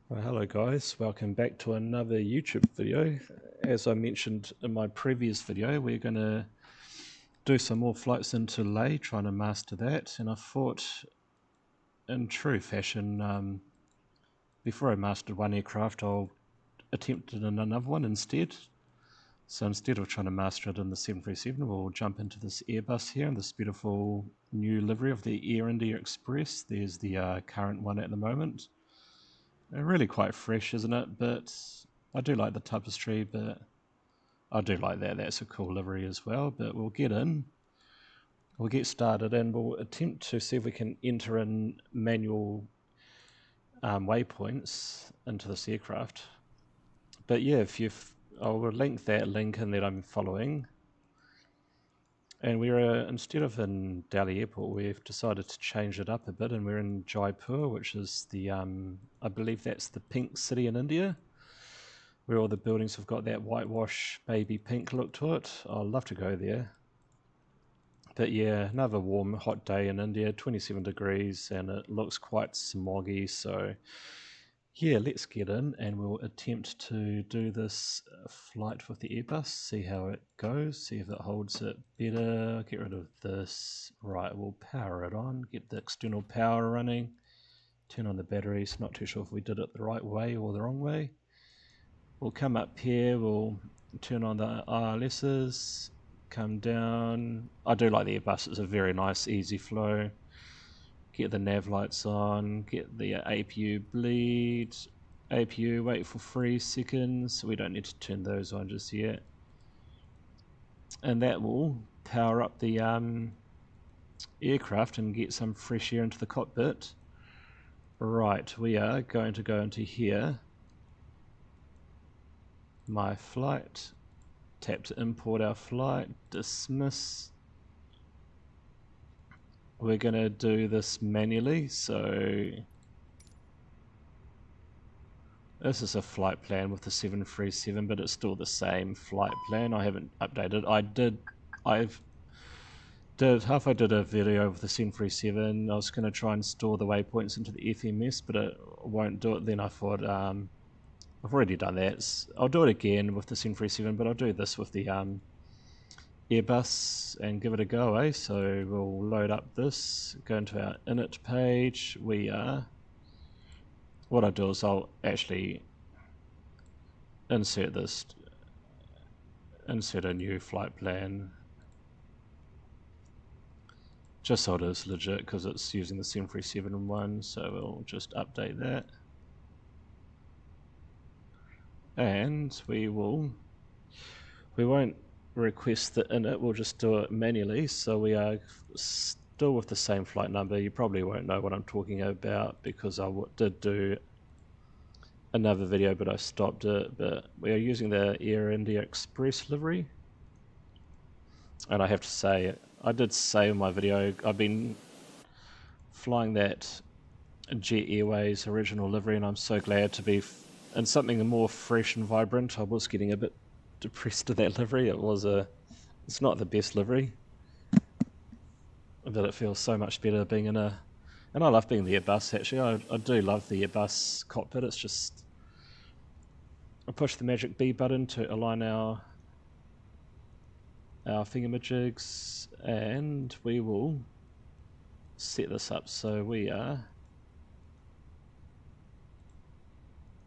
Well, hello guys, welcome back to another YouTube video. As I mentioned in my previous video, we're going to do some more flights into Leh, trying to master that. And I thought, in true fashion, before I mastered one aircraft, I'll attempt it in another one instead. So instead of trying to master it in the 737, we'll jump into this Airbus here in this beautiful new livery of the Air India Express. There's the current one at the moment. They're really quite fresh, isn't it? But I do like the tapestry, but I do like that. That's a cool livery as well. But we'll get in, we'll get started, and we'll attempt to see if we can enter in manual waypoints into this aircraft. But yeah, I will link that link in that I'm following. And we're instead of in Delhi Airport, we've decided to change it up a bit, and we're in Jaipur, which is the I believe that's the pink city in India, where all the buildings have got that whitewash baby pink look to it. I'd love to go there. But yeah, another warm, hot day in India, 27 degrees, and it looks quite smoggy. So yeah, let's get in and we'll attempt to do this flight with the Airbus, see how it goes, see if it holds it better. Get rid of this. Right, we'll power it on, get the external power running, turn on the batteries. Not too sure if we did it the right way or the wrong way. We'll come up here, we'll turn on the RLSs, come down. I do like the Airbus, it's a very nice, easy flow. Get the nav lights on, get the APU bleed, APU wait for 3 seconds. We don't need to turn those on just yet. And that will power up the aircraft and get some fresh air into the cockpit. Right, we are going to go into here. My flight. Tap to import our flight, dismiss. We're going to do this manually, so this is a flight plan with the 737, but it's still the same flight plan. I haven't updated. I did a video with the 737. I was going to try and store the waypoints into the FMS, but it won't do it. Then I thought, I've already done that. I'll do it again with the 737, but I'll do this with the Airbus and give it a go, eh? So we'll load up this, go into our init page. What I'll do is I'll actually insert a new flight plan, just so it is legit, because it's using the 737 one, so we'll just update that. And we won't request the init, we'll just do it manually. So we are still with the same flight number. You probably won't know what I'm talking about because I did do another video, but I stopped it. But we are using the Air India Express livery. And I have to say, I did say in my video, I've been flying that Jet Airways original livery, and I'm so glad to be in something more fresh and vibrant. I was getting a bit depressed to that livery. It's not the best livery, but it feels so much better being in and I love being the Airbus actually. I do love the Airbus cockpit. It's just, I push the magic B button to align our thingamajigs, and we will set this up. So we'll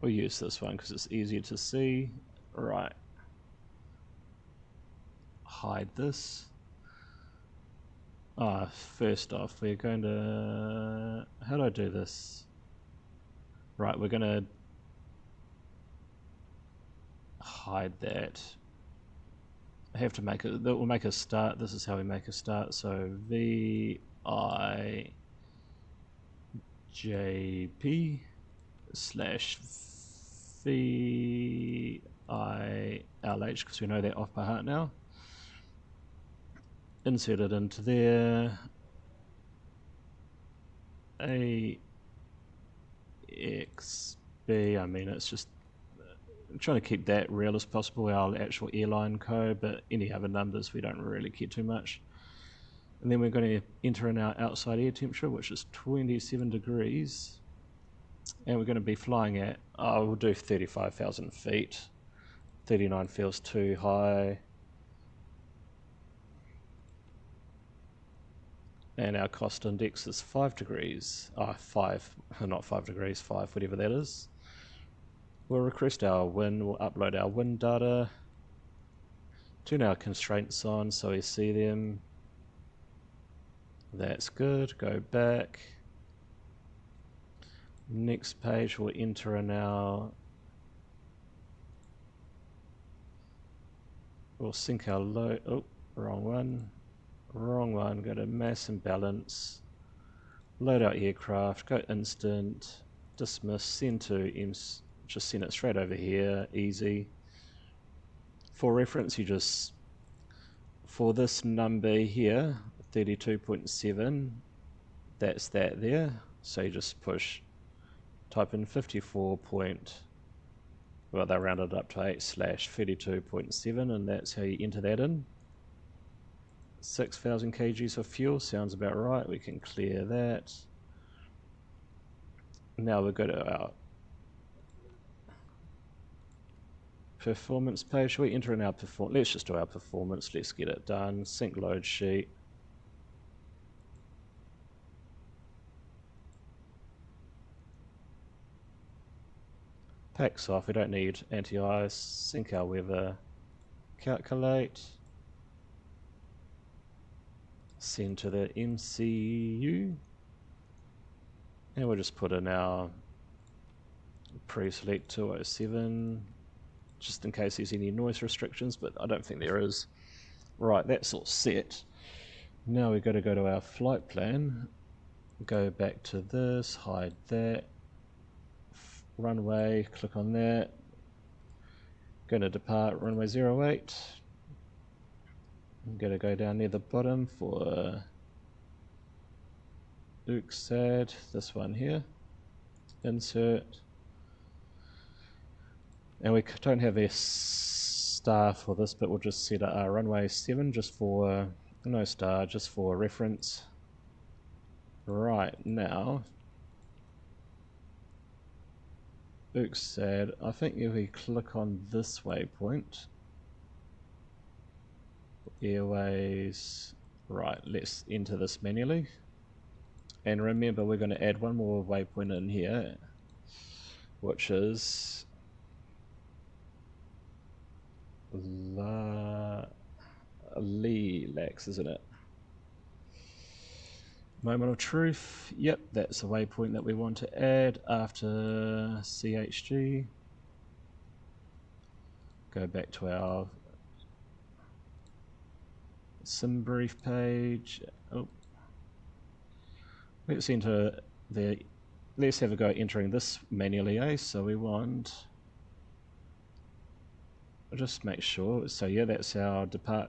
use this one because it's easier to see. Right. Hide this. First off, we're going to... How do I do this? Right, we're going to hide that. I have to make it... That will make a start. This is how we make a start. So VIJP/VILH, because we know that off by heart now. Insert it into there. AXB, I mean, it's just trying to keep that real as possible, our actual airline code, but any other numbers we don't really care too much. And then we're going to enter in our outside air temperature, which is 27 degrees. And we're going to be flying at, we'll do 35,000 feet. 39 feels too high. And our cost index is 5 degrees. 5, not 5 degrees, 5, whatever that is. We'll request our wind, we'll upload our wind data. Turn our constraints on so we see them. That's good, go back. Next page, we'll enter in our, we'll sync our load, oh, wrong one, go to mass and balance, load our aircraft, go instant, dismiss, send to just send it straight over here, easy. For reference, you just, for this number here, 32.7, that's that there, so you just type in 54 point, well they rounded up to 8/32.7, and that's how you enter that in. 6,000 kgs of fuel, sounds about right, we can clear that. Now we'll go to our performance page, we enter in our performance, let's just do our performance, let's get it done, sync load sheet. Packs off, we don't need anti-ice, sync our weather, calculate, send to the MCU, and we'll just put in our pre-select 207, just in case there's any noise restrictions, but I don't think there is. Right, that's all set. Now we've got to go to our flight plan, go back to this, hide that, runway, click on that, going to depart runway 08, I'm going to go down near the bottom for UXAD, this one here, insert, and we don't have a star for this, but we'll just set our runway 7 just for, no star, just for reference. Right, now UXAD, I think if we click on this waypoint, airways, right, let's enter this manually. And remember, we're going to add one more waypoint in here, which is Lilacs, isn't it? Moment of truth, yep, that's a waypoint that we want to add after CHG. Go back to our sim brief page. Oh, let's enter the, let's have a go entering this manually, so we want, just make sure, so yeah, that's our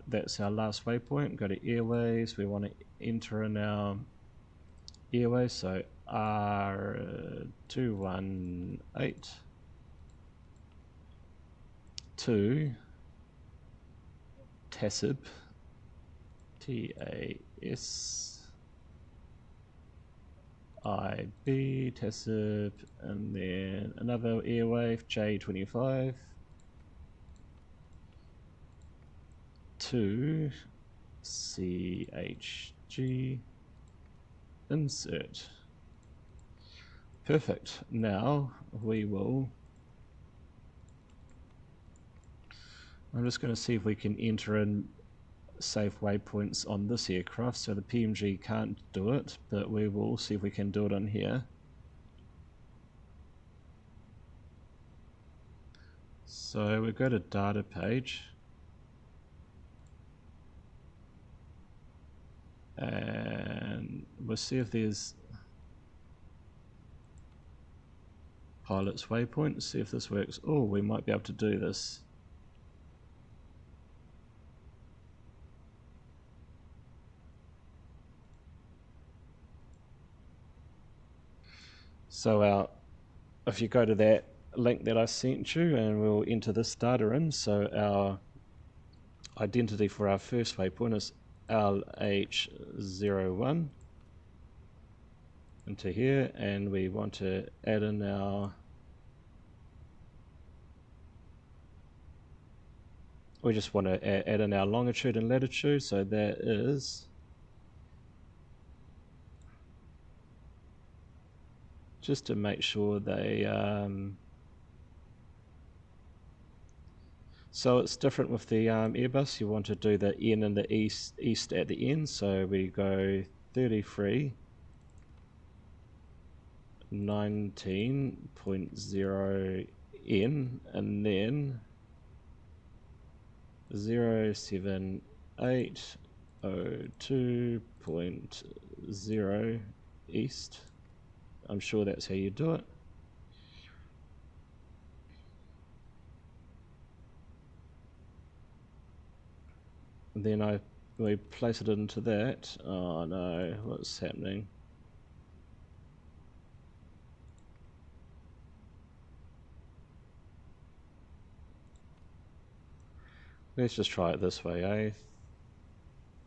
that's our last waypoint. Go to airways, we want to enter in our airways, so R218 to TASIB, TASIB, TASIB, and then another airwave, J25 to CHG, insert. Perfect. Now we will, I'm just going to see if we can enter in safe waypoints on this aircraft. So the PMG can't do it, but we will see if we can do it on here. So we go to data page, and we'll see if there's pilot's waypoint, see if this works. Oh, we might be able to do this. So if you go to that link that I sent you, and we'll enter this data in, so our identity for our first waypoint is LH01. into here, and we want to add in our, we just want to add in our longitude and latitude, so that is just to make sure they so it's different with the Airbus. You want to do the N in the east at the end, so we go 33 19.0 N, and then 07802.0 east. I'm sure that's how you do it. And then we place it into that. Oh no, what's happening? Let's just try it this way, eh?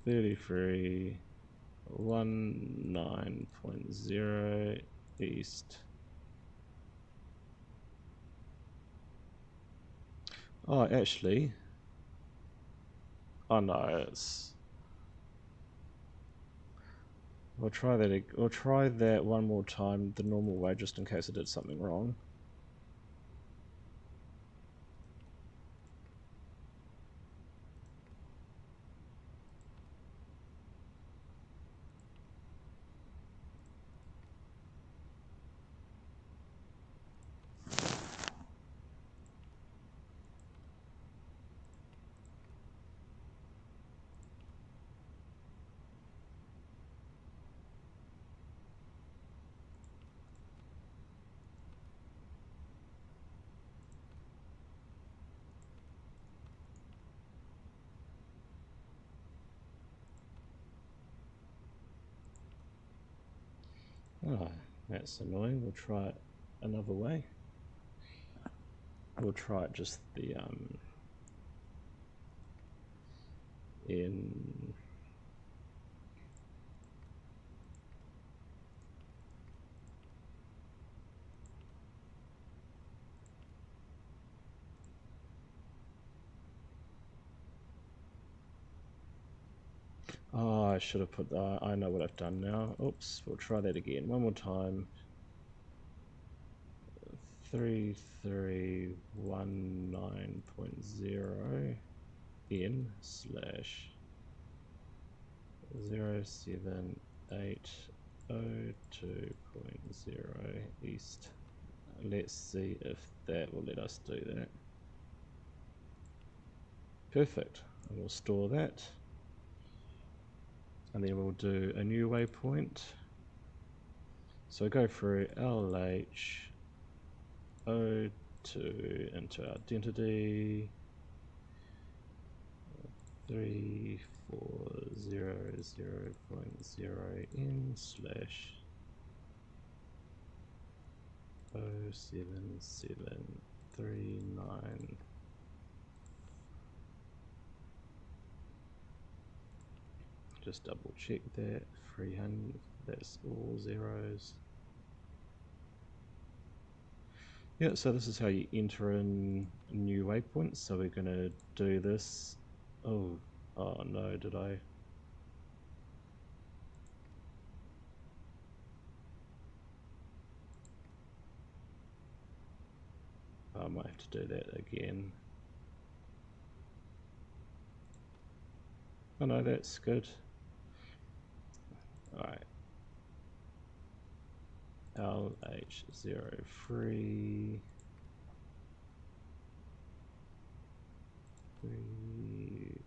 33 19.0 east. Oh, actually, oh no, it's. We'll try that. We'll try that one more time the normal way, just in case I did something wrong. Oh, that's annoying. We'll try it another way. We'll try it just the in. Oh, I should have put that. I know what I've done now. Oops, we'll try that again. One more time. 3319.0 N slash 07802.0 east. Let's see if that will let us do that. Perfect. And we'll store that. And then we'll do a new waypoint. So go through LH02 into our identity. 3400.0 N slash 07739. Just double check that. 300, that's all zeros. Yeah, so this is how you enter in new waypoints. So we're going to do this. Oh no, did I? I might have to do that again. Oh no, that's good. Alright. LH03 340.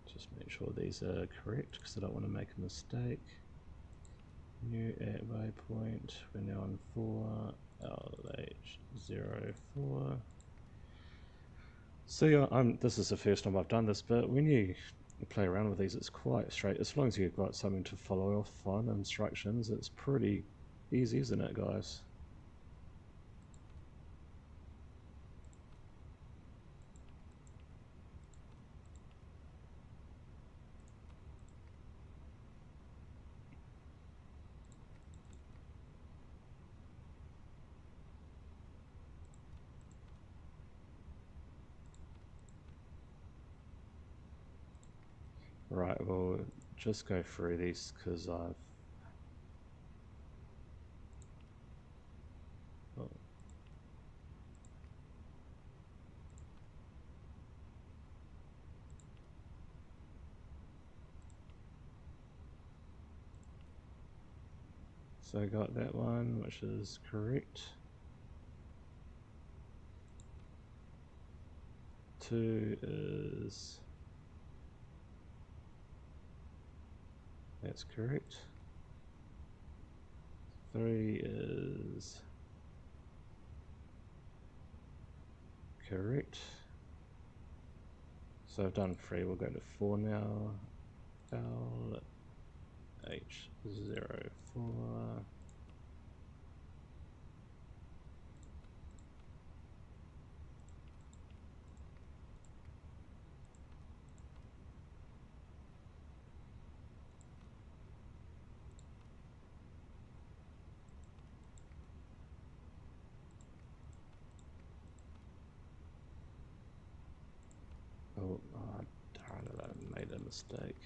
Just make sure these are correct because I don't want to make a mistake. New at waypoint. We're now on 4 LH04. So yeah, this is the first time I've done this, but when you play around with these, it's quite straight. As long as you've got something to follow off on instructions, it's pretty easy, isn't it, guys? Right, we'll just go through these because I've... Oh. So I got that one, which is correct. 2 is... That's correct. 3 is... correct. So I've done 3, we'll go to 4 now. LH04. Oh, darn it, I made a mistake.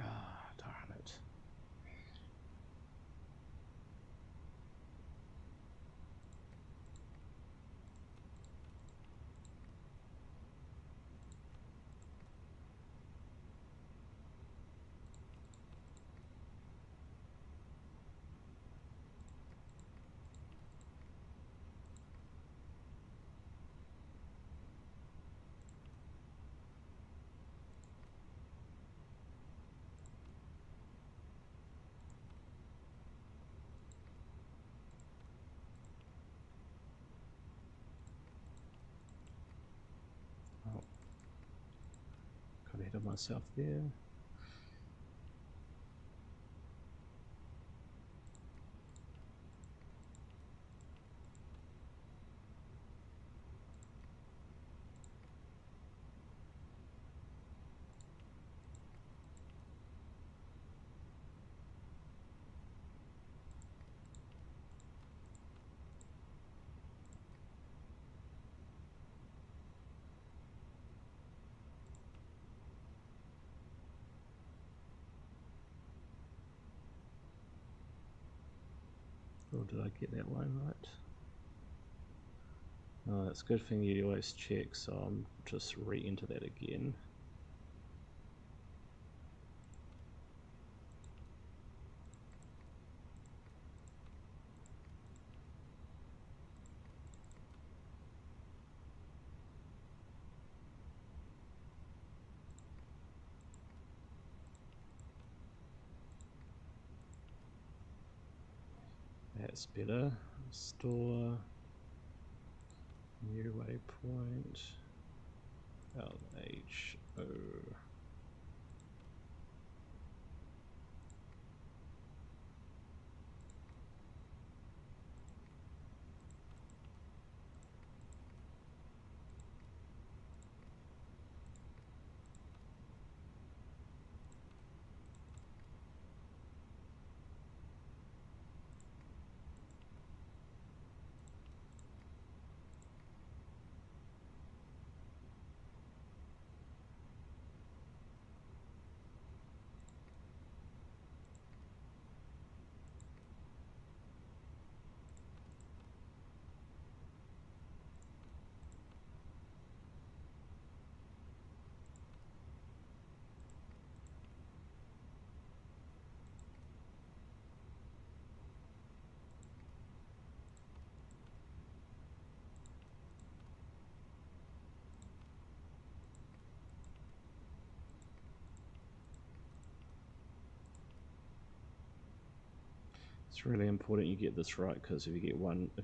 Ah, darn it. Oh, got ahead of myself there. Or did I get that one right? Oh, that's a good thing you always check, so I'm just re-enter that again. That's better. Store new waypoint LHO. It's really important you get this right, because if you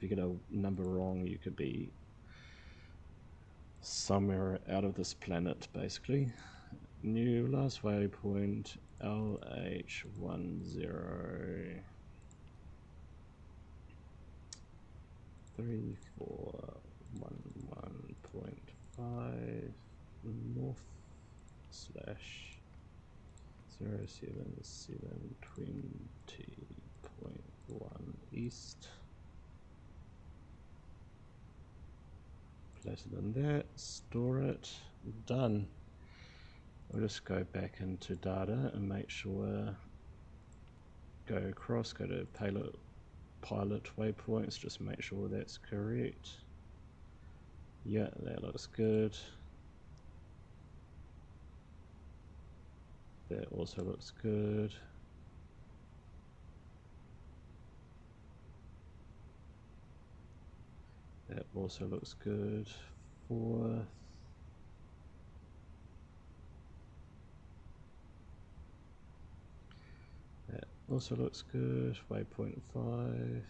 get a number wrong, you could be somewhere out of this planet, basically. New last waypoint LH10 3411.5 north slash 07720.1 east. Place it in there, store it, done. We'll just go back into data and make sure, go across, go to pilot waypoints, just make sure that's correct. Yeah, that looks good. That also looks good. That also looks good. Fourth. That also looks good. Waypoint 5.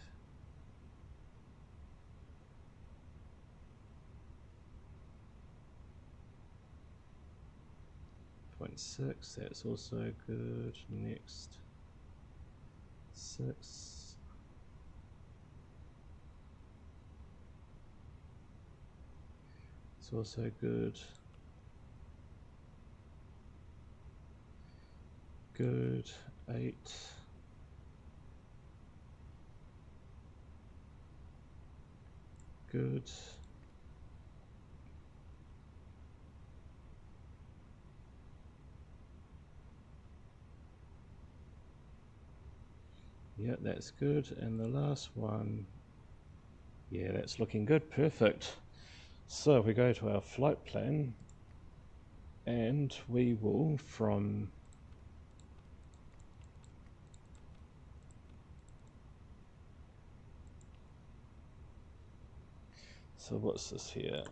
Point 6, that's also good. Next. 6. It's also good. Good. 8. Good. Yeah, that's good. And the last one, yeah, that's looking good. Perfect. So we go to our flight plan, and we will from so what's this here?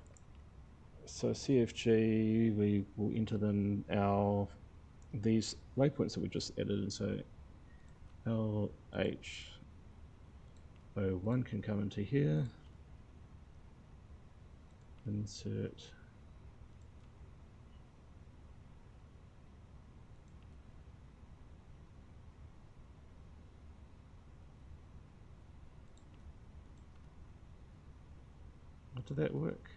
So CFG, we will enter them these waypoints that we just added, and so LH01 can come into here. Insert. Did that work?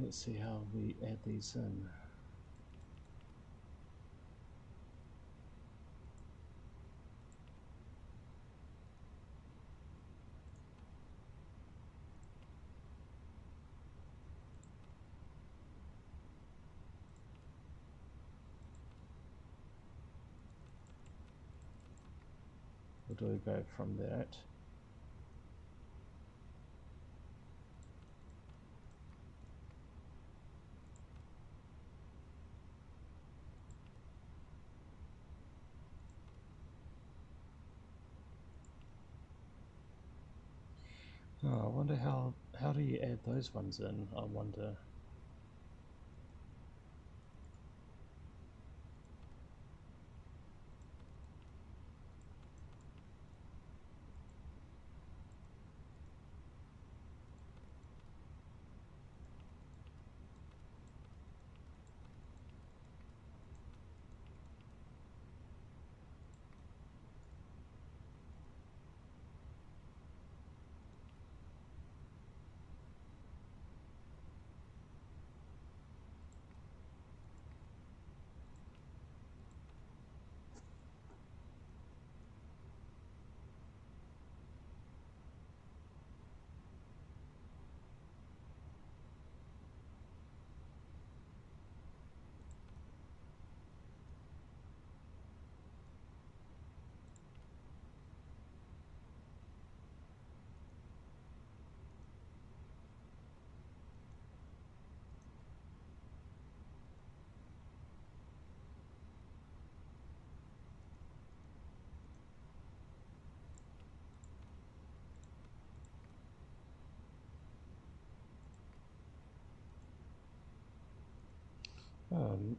let's see how we add these in. Where do we go from that? Oh, I wonder how do you add those ones in? I wonder.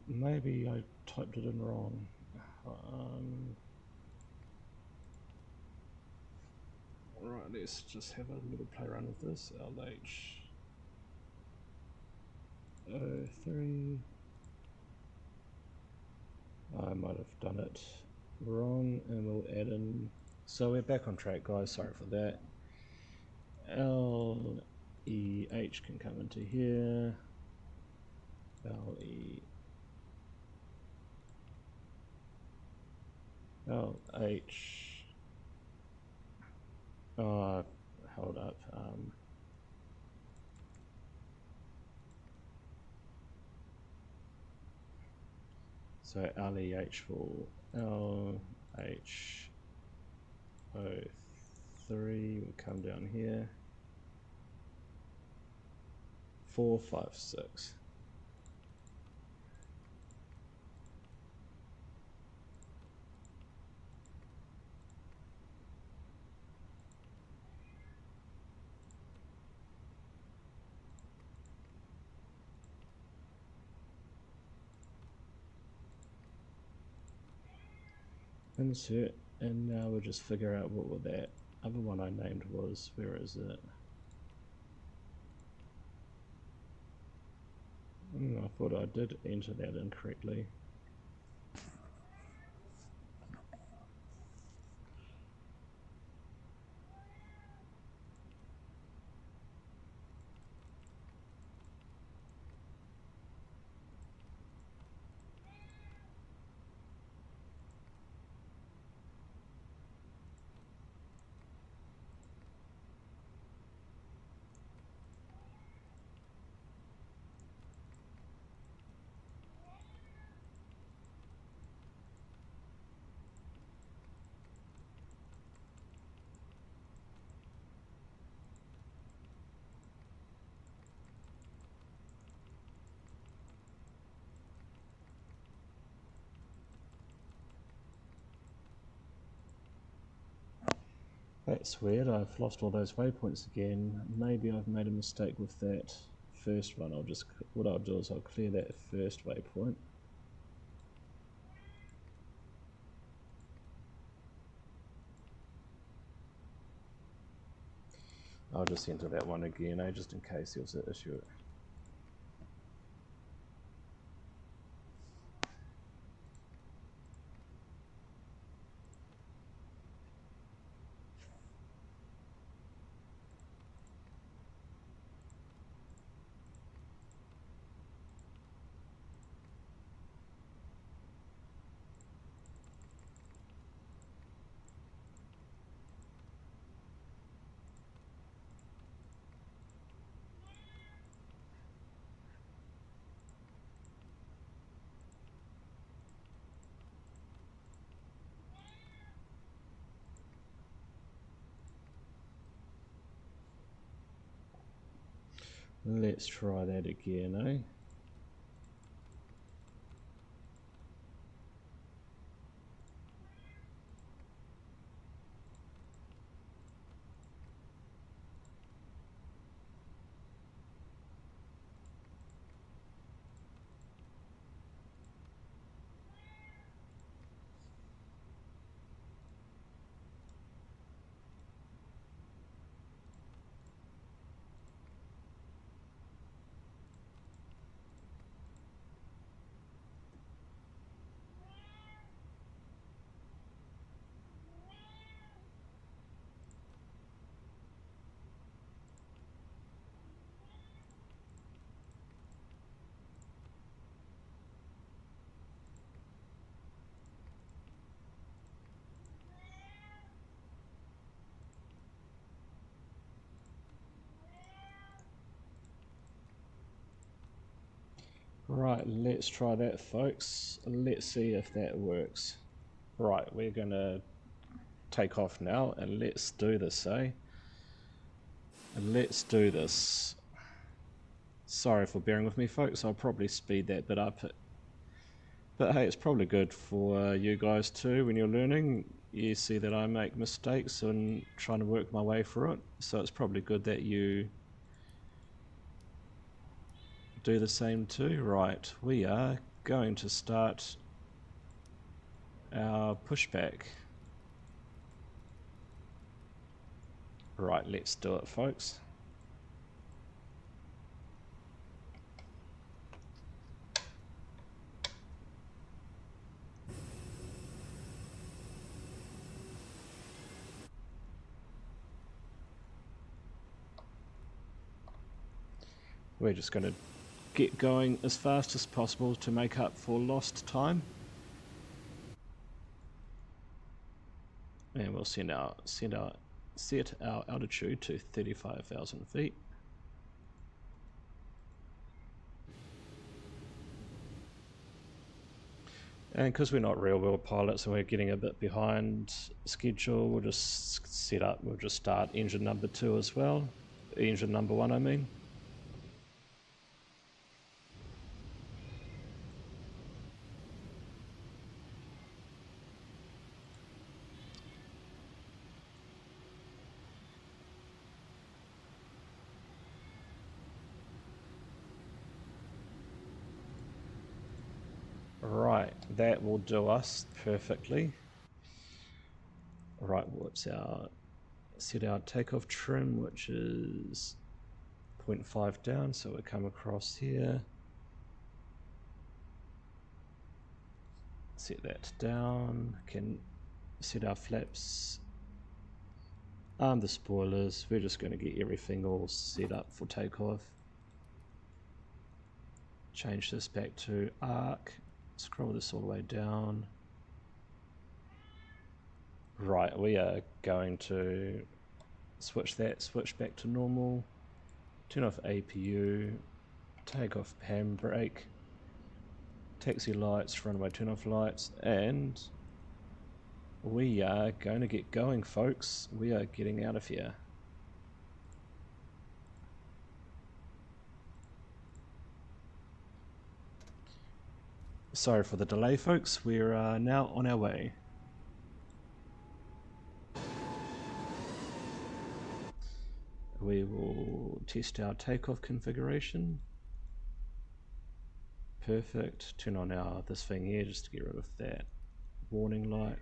Maybe I typed it in wrong. Right, let's just have a little play around with this. LH03. I might have done it wrong, and we'll add in. So we're back on track, guys. Sorry for that. LEH can come into here. LH. Hold up. So LEH for LH03 will come down here. 456. Insert, and now we'll just figure out what that other one I named was. Where is it? I thought I did enter that incorrectly. That's weird, I've lost all those waypoints again. Maybe I've made a mistake with that first one. What I'll do is I'll clear that first waypoint. I'll just enter that one again, just in case there was an issue. Let's try that again, eh? Right, let's try that, folks. Let's see if that works. Right, we're gonna take off now and let's do this, eh? And let's do this. Sorry for bearing with me, folks. I'll probably speed that bit up. But hey, it's probably good for you guys too when you're learning. You see that I make mistakes and trying to work my way through it. So it's probably good that you do the same too. Right, we are going to start our pushback. Right, let's do it, folks. We're just going to get going as fast as possible to make up for lost time. And we'll set our altitude to 35,000 feet. And because we're not real world pilots and we're getting a bit behind schedule, we'll just start engine number 2 as well. Engine number 1, I mean. Right, that will do us perfectly. Right, set our takeoff trim, which is 0.5 down, so we'll come across here. Set that down, can set our flaps, arm the spoilers. We're just going to get everything all set up for takeoff. Change this back to arc, scroll this all the way down. Right, we are going to switch back to normal, turn off APU, take off handbrake, taxi lights, runway turn off lights, and we are going to get going, folks. We are getting out of here. Sorry for the delay, folks. We're now on our way. We will test our takeoff configuration. Perfect. Turn on this thing here just to get rid of that warning light.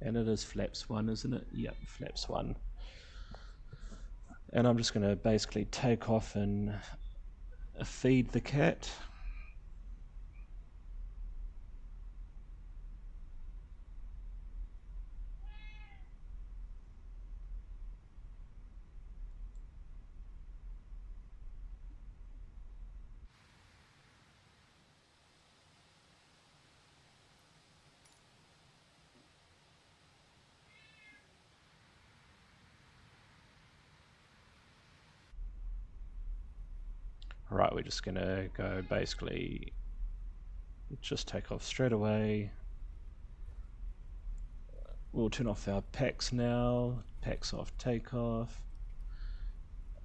And it is flaps 1, isn't it? Yep, flaps 1. And I'm just going to basically take off and feed the cat. Right, we're just gonna go basically just take off straight away. We'll turn off our packs now. Packs off, takeoff.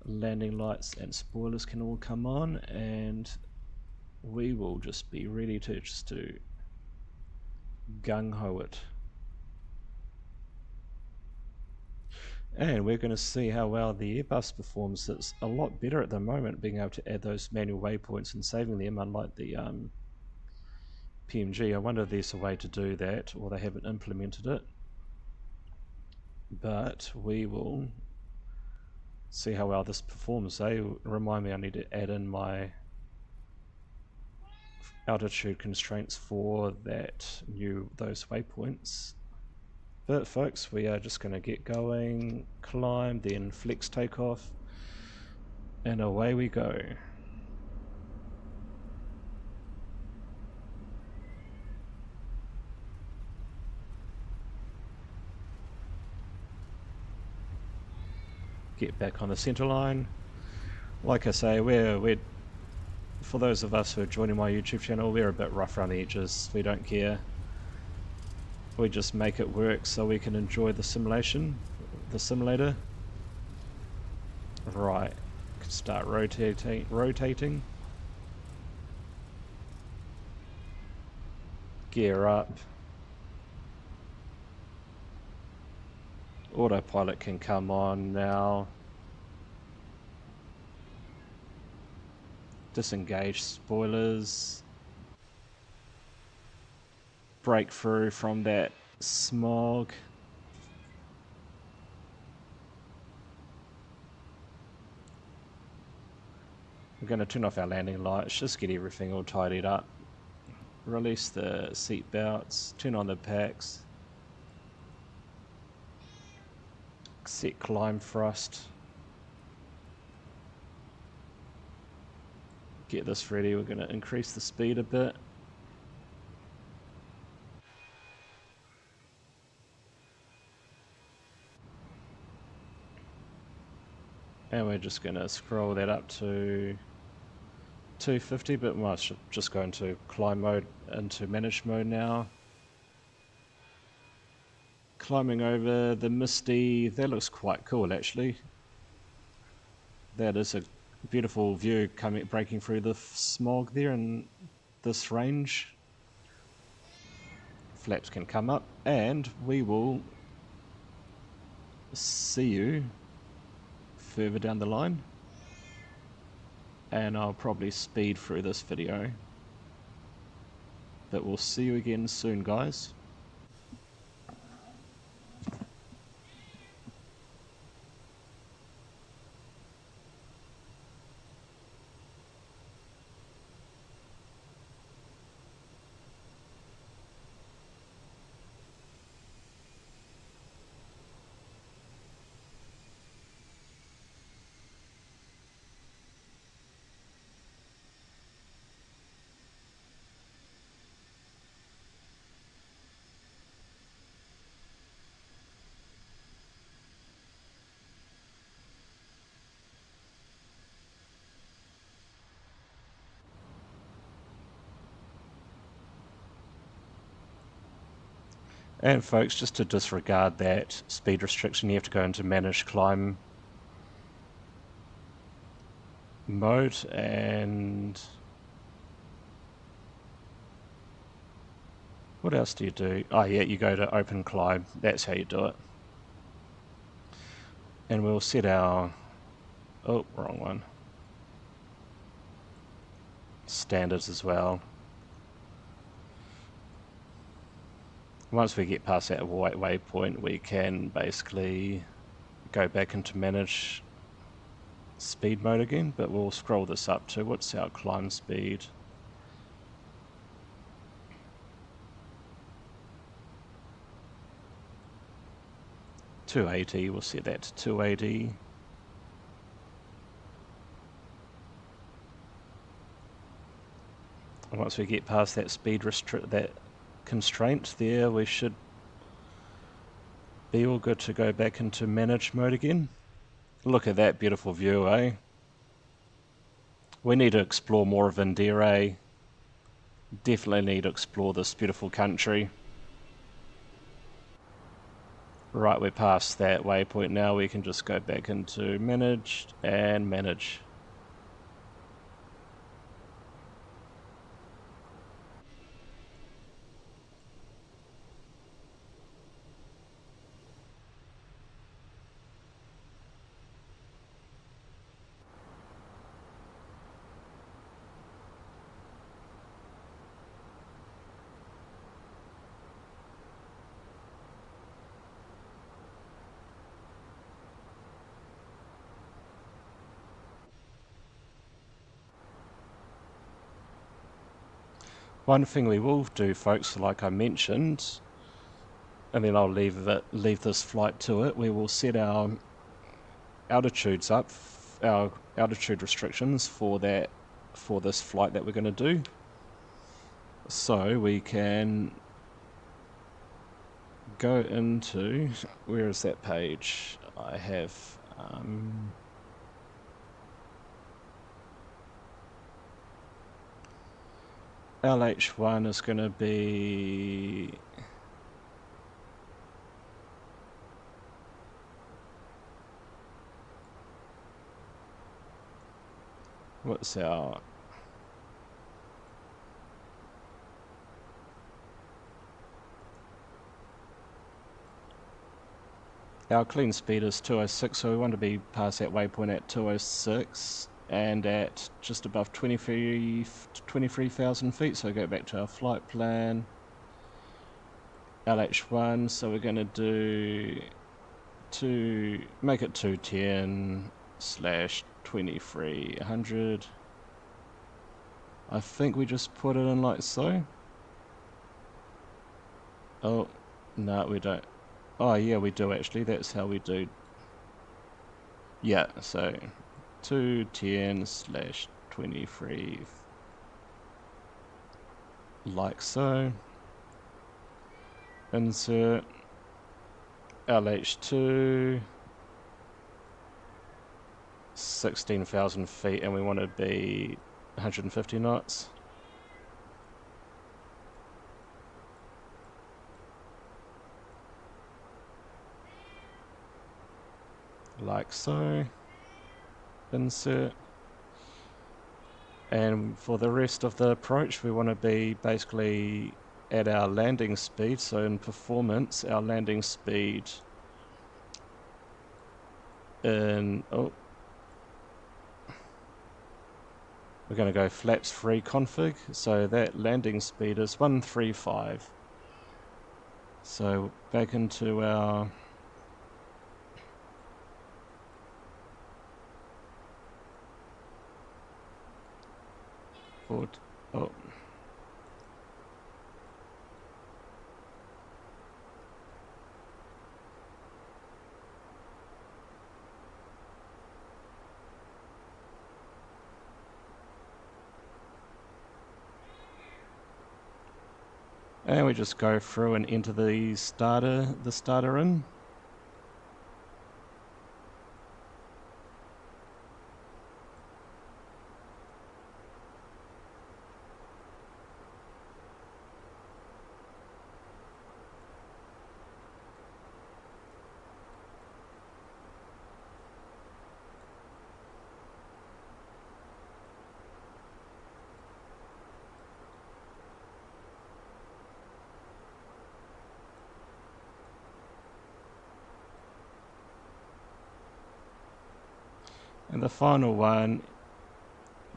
Landing lights and spoilers can all come on, and we will just be ready to just do gung-ho it. And we're going to see how well the Airbus performs. It's a lot better at the moment, being able to add those manual waypoints and saving them, unlike the PMG. I wonder if there's a way to do that, or they haven't implemented it. But we will see how well this performs. Remind me, I need to add in my altitude constraints for those waypoints. But folks, we are just going to get going, climb, then flex takeoff, and away we go. Get back on the center line. Like I say, we're for those of us who are joining my YouTube channel, we're a bit rough around the edges. We don't care. We just make it work so we can enjoy the simulator. Right, start rotating. Gear up. Autopilot can come on now. Disengage spoilers. Break through from that smog. We're going to turn off our landing lights, just get everything all tidied up. Release the seat belts, turn on the packs. Set climb thrust. Get this ready, we're going to increase the speed a bit. And we're just going to scroll that up to 250, but I should just go into climb mode, into manage mode now. Climbing over the misty, that looks quite cool actually. That is a beautiful view breaking through the smog there in this range. Flaps can come up, and we will see you further down the line. And I'll probably speed through this video. But we'll see you again soon, guys. And folks, just to disregard that speed restriction, you have to go into manage climb mode, and what else do you do? Oh yeah, you go to open climb, that's how you do it. And we'll set our, oh, wrong one, standards as well. Once we get past that white waypoint, we can basically go back into manage speed mode again, but we'll scroll this up to what's our climb speed. .280, we'll set that to 280. And once we get past that that constraint there, we should be all good to go back into manage mode again. Look at that beautiful view, eh? We need to explore more of India, eh? Definitely need to explore this beautiful country. Right, we're past that waypoint now. We can just go back into managed and manage. One thing we will do, folks, like I mentioned, and then I'll leave this flight to it, we will set our altitudes up, our altitude restrictions for this flight that we're going to do. So we can go into, where is that page? I have LH1 is going to be what's our clean speed is 206, so we want to be past that waypoint at 206 and at just above 23,000 feet. So go back to our flight plan, LH1, so we're going to do make it 210/2300. I think we just put it in like so. Oh, no, we don't. Oh, yeah, we do actually. That's how we do. Yeah, so 210/23, like so. Insert LH2, 16,000 feet, and we want to be 150 knots. Like so. Insert. And for the rest of the approach, we want to be basically at our landing speed. So in performance, our landing speed in, we're going to go flaps free config. So that landing speed is 135. So back into our and we just go through and enter the starter in. And the final one,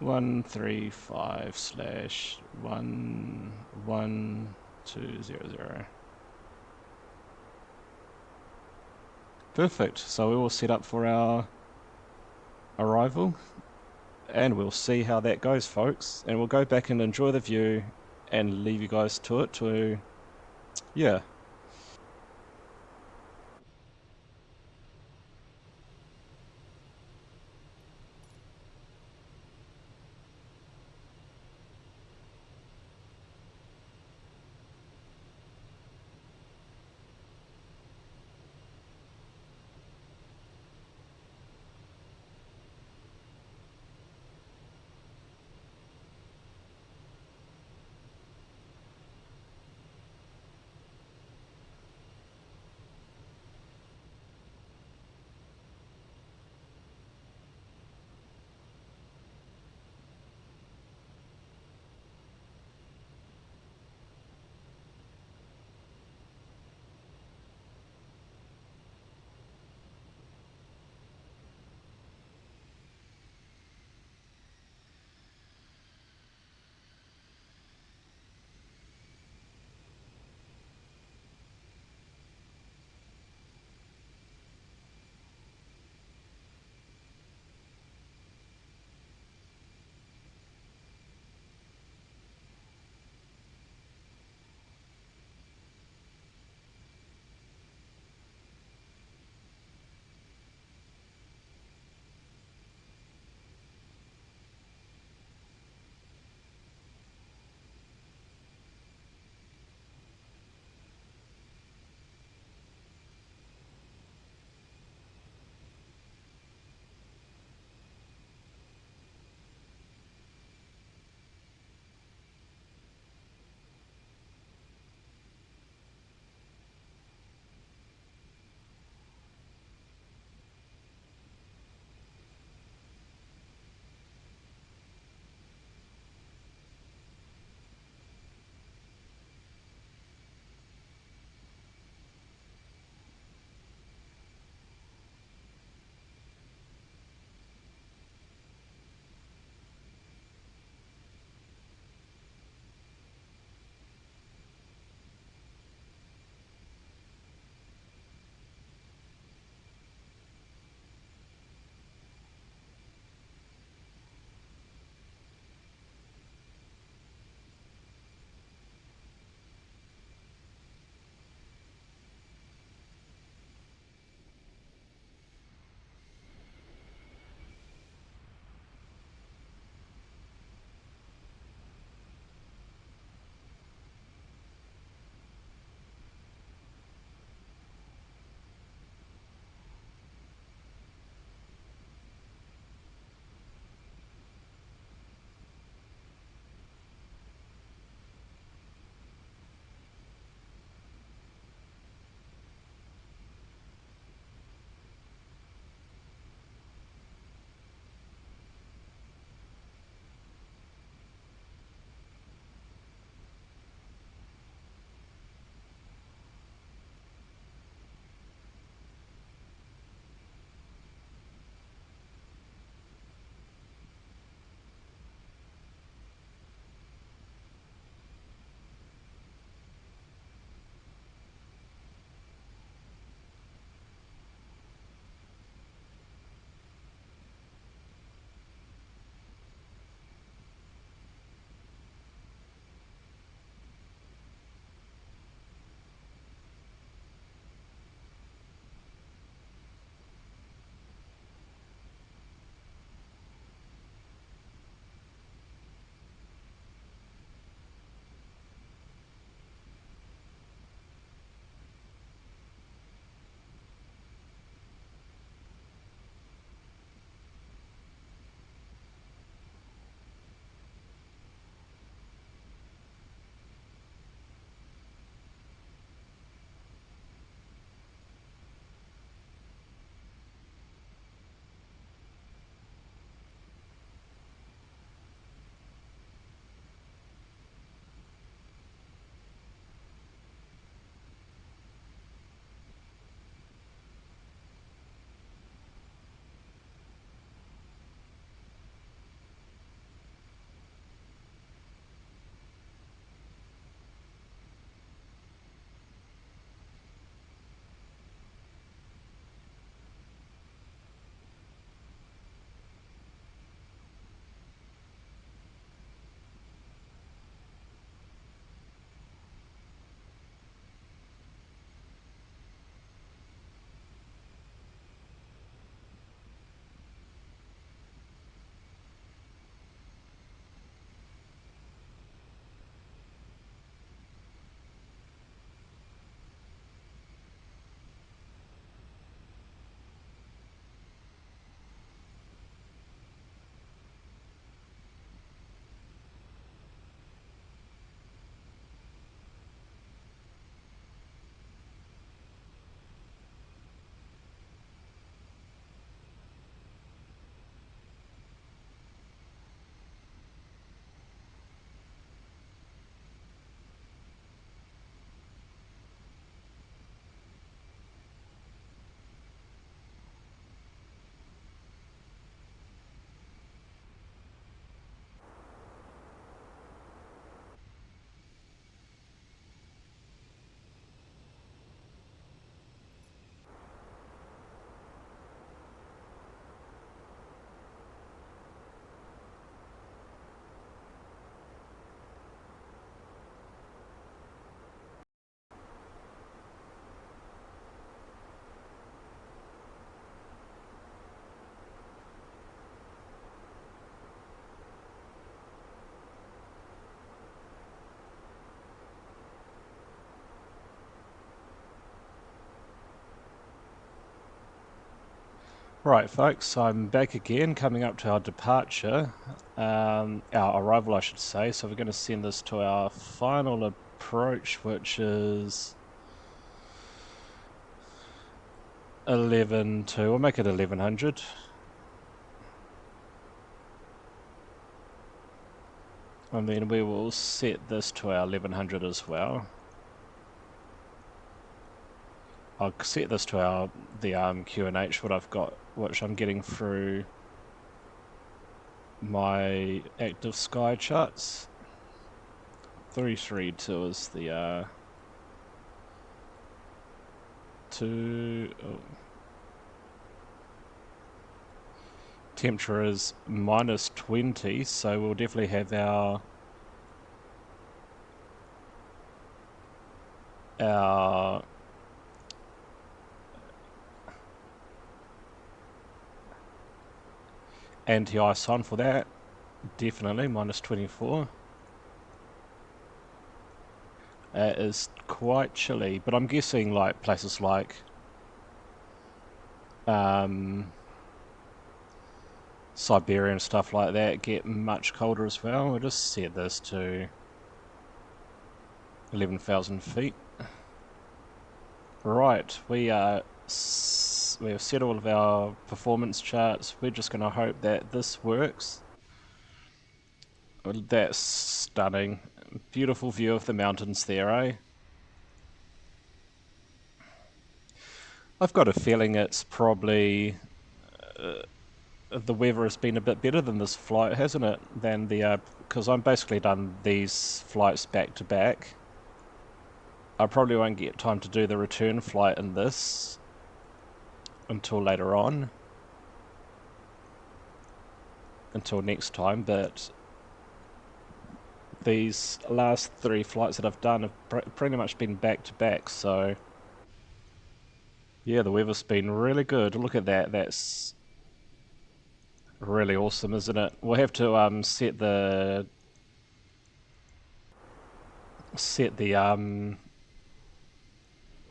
135/11200. Perfect. So we're all set up for our arrival, and we'll see how that goes, folks. And we'll go back and enjoy the view and leave you guys to it yeah. Right, folks, I'm back again, coming up to our departure, our arrival, I should say. So we're going to send this to our final approach, which is 11 to, we'll make it 1100. And then we will set this to our 1100 as well. I'll set this to the QNH, what I've got, which I'm getting through my active sky charts. 332 is the temperature is -20, so we'll definitely have our anti-ice on for that. Definitely -24. It is quite chilly, but I'm guessing like places like Siberia and stuff like that get much colder as well. We'll just set this to 11,000 feet. Right, we have set all of our performance charts. We're just going to hope that this works. That's stunning. Beautiful view of the mountains there, eh? I've got a feeling it's probably the weather has been a bit better than this flight, hasn't it? Than the because I'm basically done these flights back to back. I probably won't get time to do the return flight in this until later on, until next time, but these last 3 flights that I've done have pretty much been back to back, so yeah, the weather's been really good. Look at that, that's really awesome, isn't it? We'll have to set the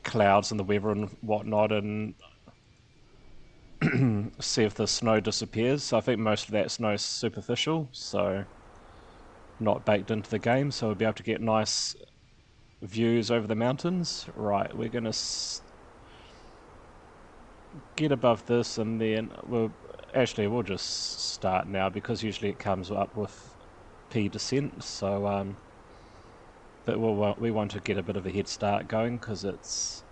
clouds and the weather and whatnot and see if the snow disappears. I think most of that snow is superficial, so not baked into the game, so we'll be able to get nice views over the mountains. Right, we're going to get above this, and then we'll just start now, because usually it comes up with P descent, so but we want to get a bit of a head start going, because it's,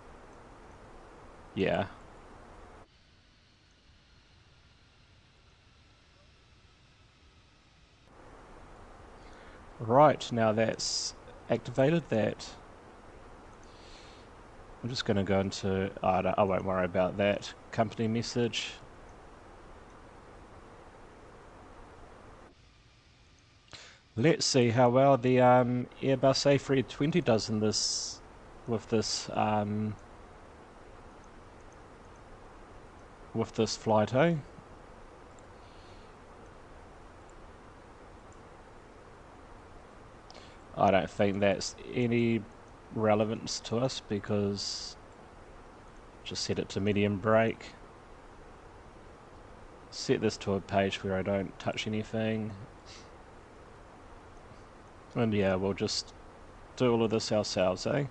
yeah. Right, now that's activated, that I'm just going to go into, I won't worry about that, company message. Let's see how well the Airbus A320 does in this, with this flight, eh? I don't think that's any relevance to us, because just set it to medium brake. Set this to a page where I don't touch anything. And yeah, we'll just do all of this ourselves, eh?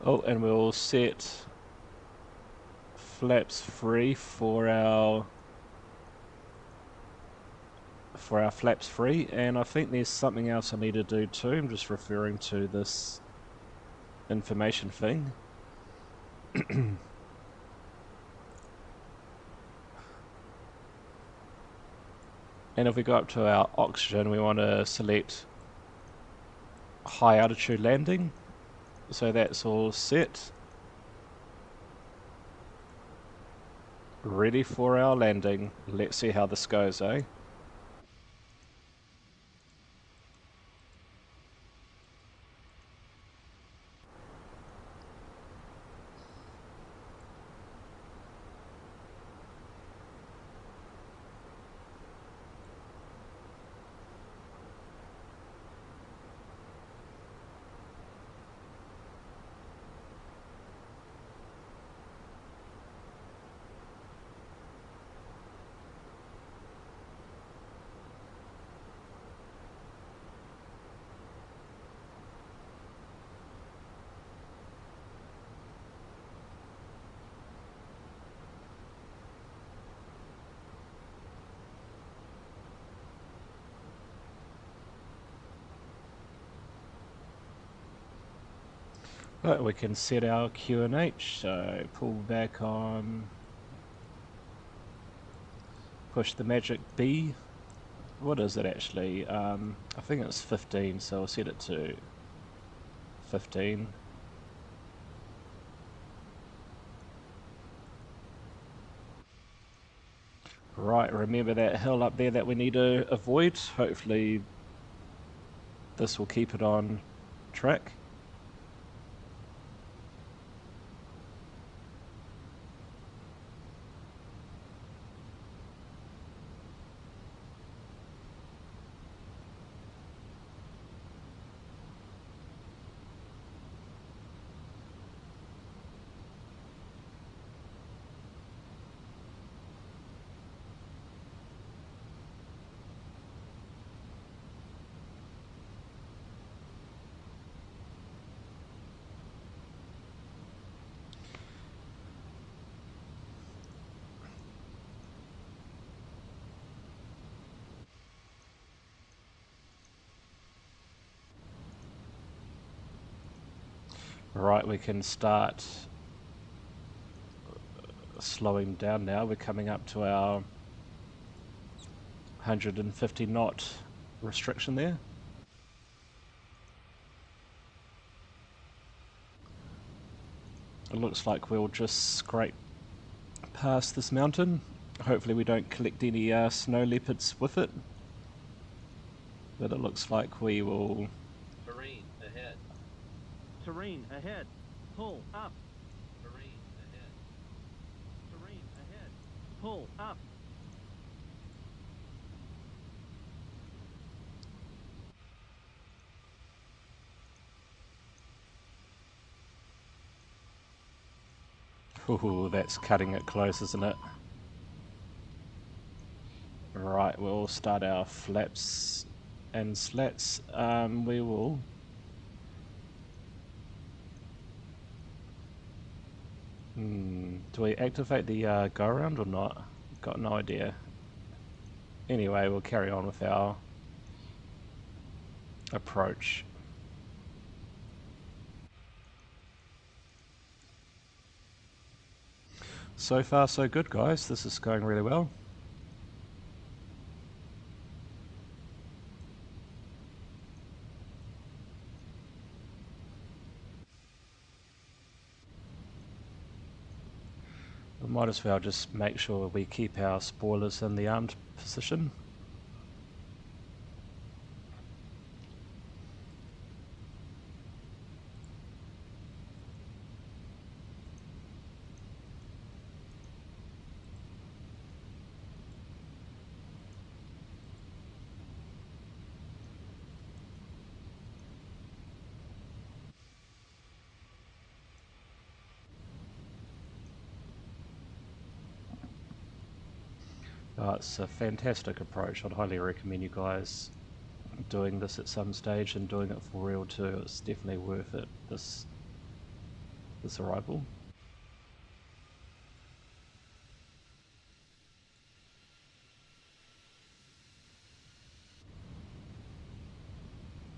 Oh, and we'll set flaps free for our flaps free, and I think there's something else I need to do too. I'm just referring to this information thing. And if we go up to our oxygen, we want to select high altitude landing. So that's all set. Ready for our landing. Let's see how this goes, eh? Right, we can set our QNH, so pull back on, push the magic B. What is it actually? I think it's 15, so I'll set it to 15. Right, remember that hill up there that we need to avoid? Hopefully this will keep it on track. Right, we can start slowing down now. We're coming up to our 150 knot restriction there. It looks like we'll just scrape past this mountain. Hopefully we don't collect any snow leopards with it. But it looks like we will... Terrain ahead. Terrain ahead. Pull up. Terrain ahead. Terrain ahead. Pull up. Ooh, that's cutting it close, isn't it? Right, we'll start our flaps and slats. We will... do we activate the go around or not? Got no idea. Anyway, we'll carry on with our approach. So far so good, guys. This is going really well. We might as well just make sure we keep our spoilers in the armed position. It's a fantastic approach. I'd highly recommend you guys doing this at some stage and doing it for real too. It's definitely worth it, this arrival.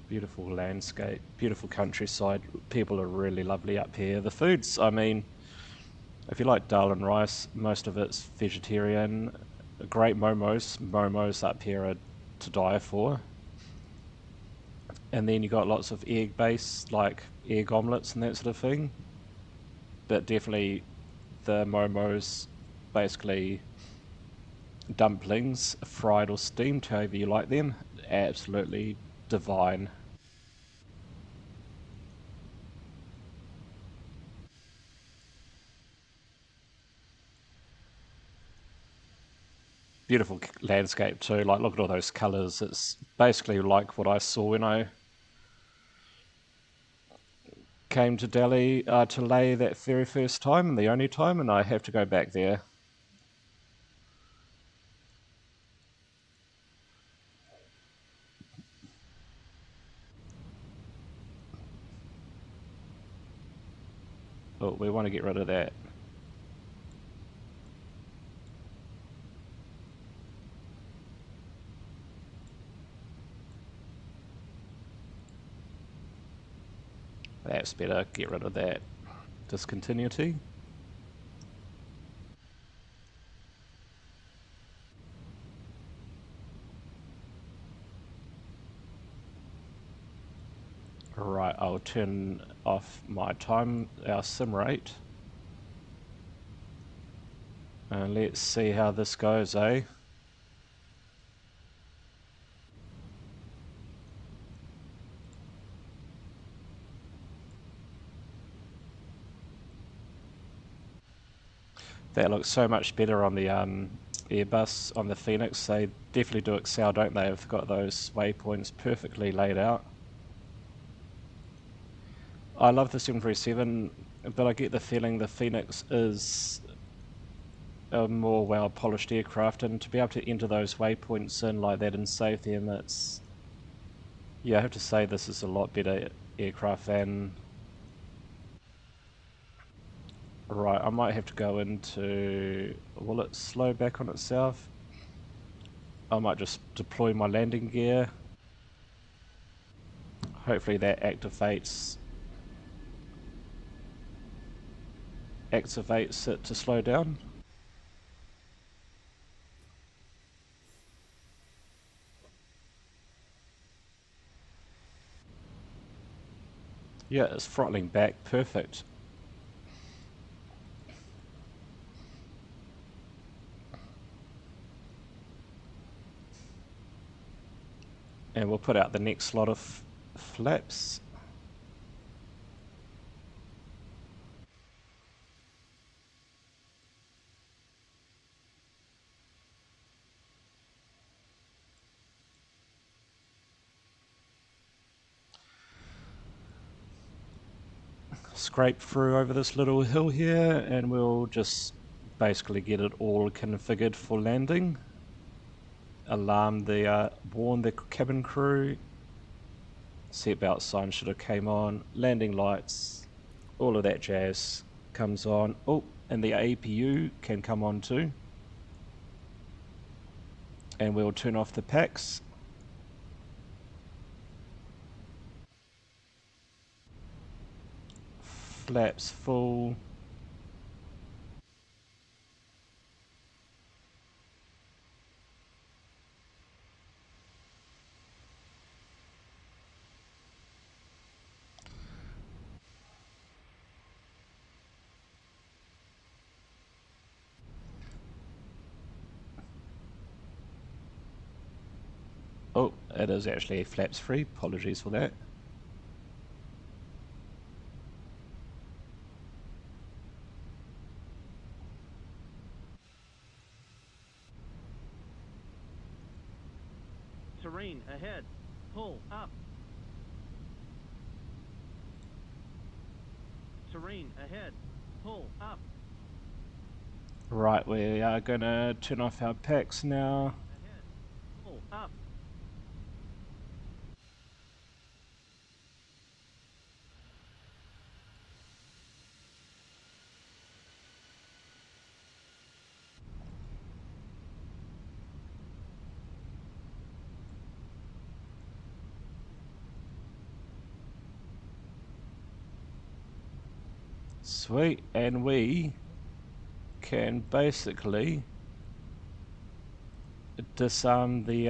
Beautiful landscape, beautiful countryside. People are really lovely up here. The foods, I mean, if you like dal and rice, most of it's vegetarian. Great momos. Momos up here are to die for. And then you got lots of egg base, like egg omelets and that sort of thing. But definitely the momos, basically dumplings, fried or steamed, however you like them, absolutely divine. Beautiful landscape too. Like, look at all those colours. It's basically like what I saw when I came to Delhi to Leh that very first time and the only time, and I have to go back there. But we want to get rid of that. That's better. Get rid of that discontinuity. Right, I'll turn off my our sim rate. And let's see how this goes, eh? That looks so much better on the Airbus, on the Fenix. They definitely do excel, don't they? They've got those waypoints perfectly laid out. I love the 737, but I get the feeling the Fenix is a more well-polished aircraft, and to be able to enter those waypoints in like that and save them, it's... Yeah, I have to say this is a lot better aircraft than... Right, I might have to go into... Will it slow back on itself? I might just deploy my landing gear. Hopefully that activates it to slow down. Yeah, it's throttling back, perfect. And we'll put out the next lot of flaps. Scrape through over this little hill here, and we'll just basically get it all configured for landing. Warn the cabin crew. Seatbelt sign should have came on. Landing lights, all of that jazz comes on. Oh, and the APU can come on too. And we'll turn off the packs. Flaps full. Oh, it is actually flaps free. Apologies for that. Terrain ahead. Pull up. Terrain ahead. Pull up. Right, we are going to turn off our packs now. Ahead. Pull up. Sweet, and we can basically disarm the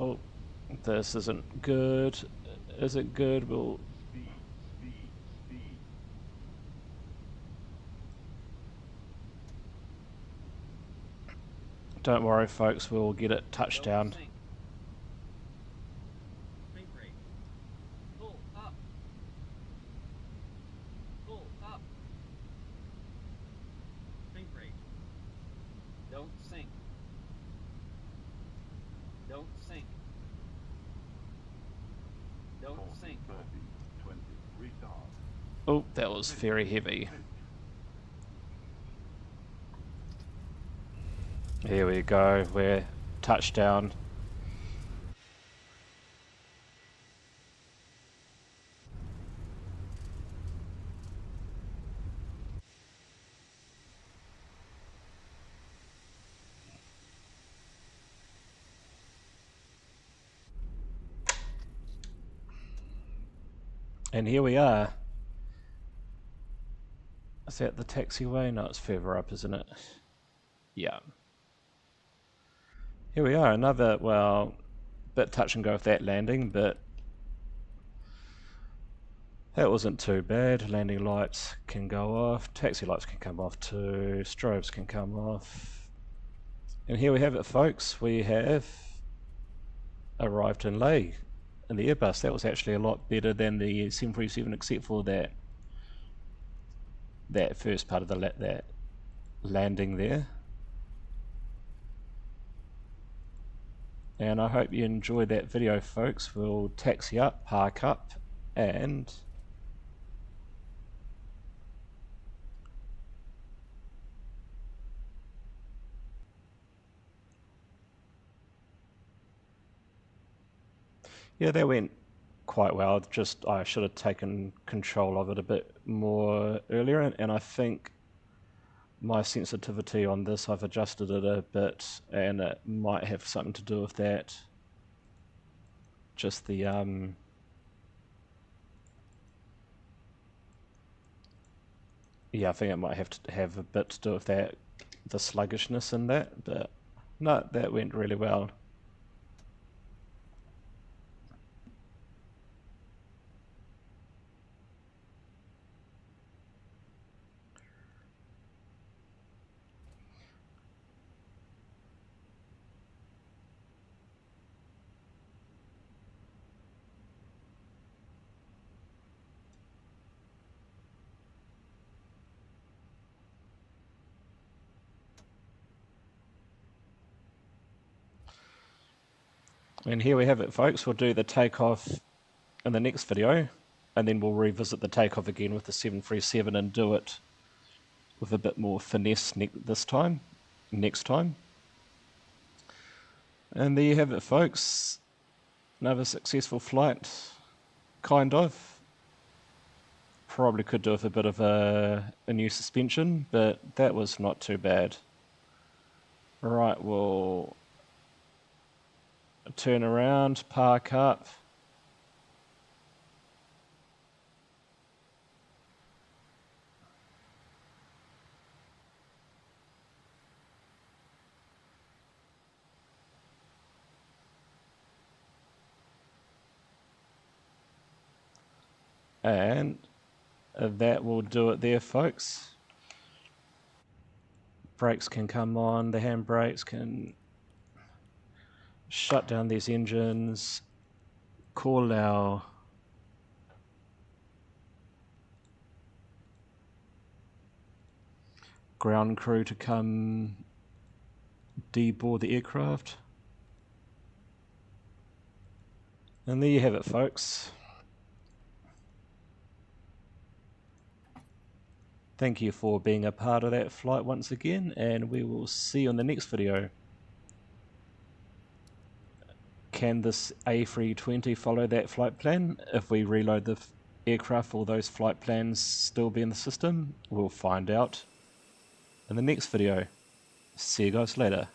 Oh, this isn't good. Is it good? We'll... Don't worry, folks. We'll get it touchdown. Don't sink. Sink rate. Pull up. Pull up. Sink rate. Don't sink. Don't sink. Don't sink. 30, 20, retard. Oh, that was very heavy. Here we go. We're touchdown. And here we are. Is that the taxiway? No, it's further up, isn't it? Yeah. Here we are, another, well, bit touch and go with that landing, but that wasn't too bad. Landing lights can go off, taxi lights can come off too, strobes can come off. And here we have it, folks. We have arrived in Leh in the Airbus. That was actually a lot better than the 737, except for that first part of that landing there. And I hope you enjoyed that video, folks. We'll taxi up, park up, and yeah, that went quite well. Just I should have taken control of it a bit more earlier, and I think my sensitivity on this, I've adjusted it a bit, and it might have something to do with that. Just the yeah, I think it might have to have a bit to do with that, the sluggishness in that, but no, that went really well. And here we have it, folks. We'll do the takeoff in the next video, and then we'll revisit the takeoff again with the 737 and do it with a bit more finesse next time. And there you have it, folks. Another successful flight, kind of. Probably could do with a bit of a new suspension, but that was not too bad. Right, we'll turn around, park up. And that will do it there, folks. Brakes can come on, the handbrakes can shut down these engines, call our ground crew to come deboard the aircraft. And there you have it, folks. Thank you for being a part of that flight once again, and we will see you in the next video. Can this A320 follow that flight plan? If we reload the aircraft, will those flight plans still be in the system? We'll find out in the next video. See you guys later.